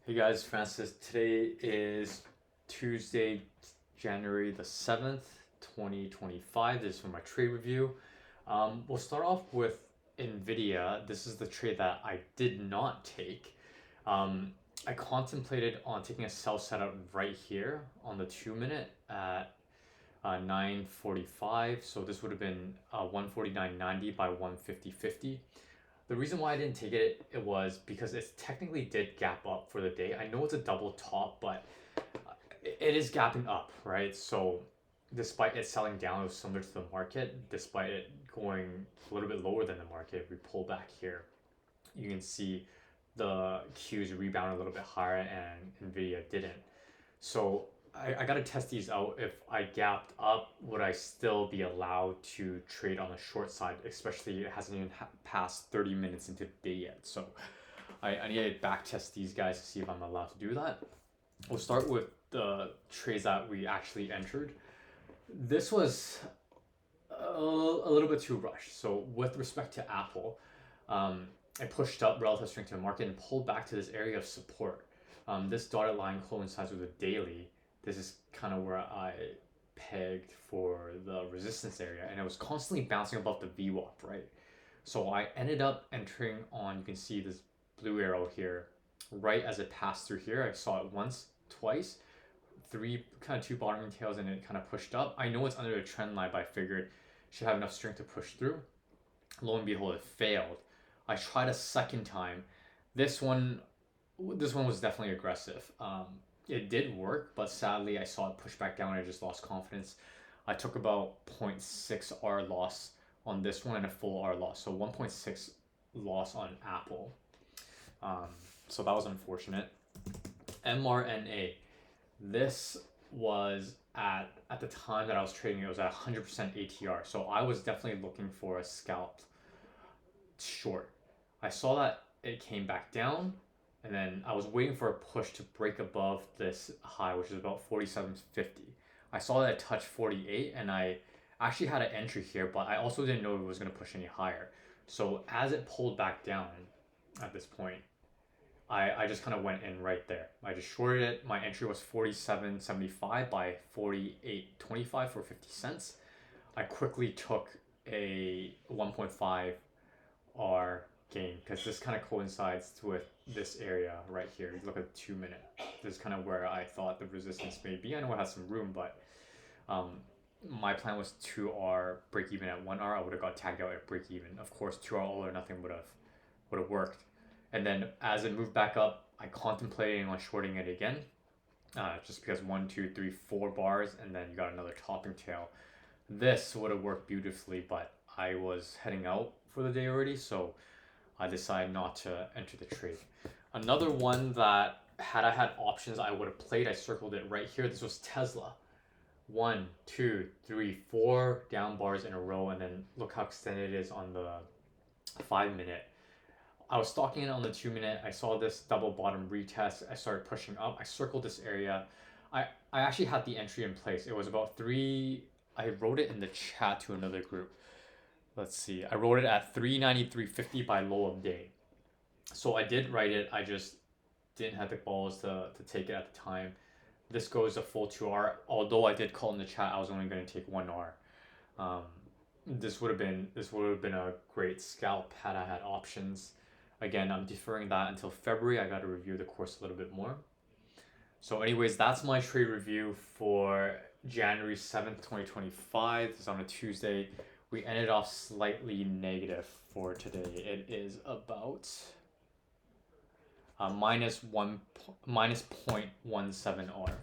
Hey guys, Francis. Today is Tuesday, January the 7th, 2025. This is for my trade review. We'll start off with NVDA. This is the trade that I did not take. I contemplated on taking a sell setup right here on the 2 minute at 9:45. So this would have been 149.90 by 150.50. The reason why I didn't take it was because it technically did gap up for the day. I know it's a double top, but it is gapping up, right? So despite it selling down, it was similar to the market. Despite it going a little bit lower than the market, if we pull back here, you can see the Qs rebound a little bit higher and Nvidia didn't. So I gotta test these out. If I gapped up, would I still be allowed to trade on the short side? Especially it hasn't even passed 30 minutes into the day yet. So I need to back test these guys to see if I'm allowed to do that. We'll start with the trades that we actually entered. This was a little bit too rushed. So with respect to Apple, I pushed up relative strength to the market and pulled back to this area of support. This dotted line coincides with the daily. This is kind of where I pegged for the resistance area, and it was constantly bouncing above the VWAP, right? So I ended up entering on, you can see this blue arrow here, right as it passed through here. I saw it once, twice, three, kind of two bottoming tails, and it kind of pushed up. I know it's under a trend line, but I figured it should have enough strength to push through. Lo and behold, it failed. I tried a second time. This one was definitely aggressive. It did work, but sadly I saw it push back down and I just lost confidence. I took about 0.6 R loss on this one and a full R loss. So 1.6 loss on Apple. So that was unfortunate. MRNA. This was at the time that I was trading, it was at 100% ATR. So I was definitely looking for a scalp short. I saw that it came back down, and then I was waiting for a push to break above this high, which is about 47.50. I saw that it touched 48, and I actually had an entry here, but I also didn't know it was going to push any higher. So as it pulled back down at this point, I just kind of went in right there. I just shorted it. My entry was 47.75 by 48.25 for 50 cents. I quickly took a 1.5 R gain because this kind of coincides with this area right here. You look at the 2 minute. This is kind of where I thought the resistance may be. I know it has some room, but my plan was 2R break even at 1R. I would have got tagged out at break even. Of course, 2R all or nothing would have worked. And then as it moved back up, I contemplated on shorting it again, just because 1, 2, 3, 4 bars, and then you got another topping tail. This would have worked beautifully, but I was heading out for the day already, so I decided not to enter the trade. Another one that had I had options, I would have played. I circled it right here. This was Tesla. 1, 2, 3, 4 down bars in a row, and then look how extended it is on the 5 minute. I was stalking it on the 2 minute. I saw this double bottom retest. I started pushing up. I circled this area. I actually had the entry in place. It was about 3. I wrote it in the chat to another group. Let's see. I wrote it at 393.50 by low of day. So I did write it. I just didn't have the balls to take it at the time. This goes a full 2R. Although I did call in the chat, I was only going to take 1R. This would have been a great scalp had I had options. Again, I'm deferring that until February. I got to review the course a little bit more. So anyways, that's my trade review for January 7th, 2025. This is on a Tuesday. We ended off slightly negative for today. It is about minus 0.17 R.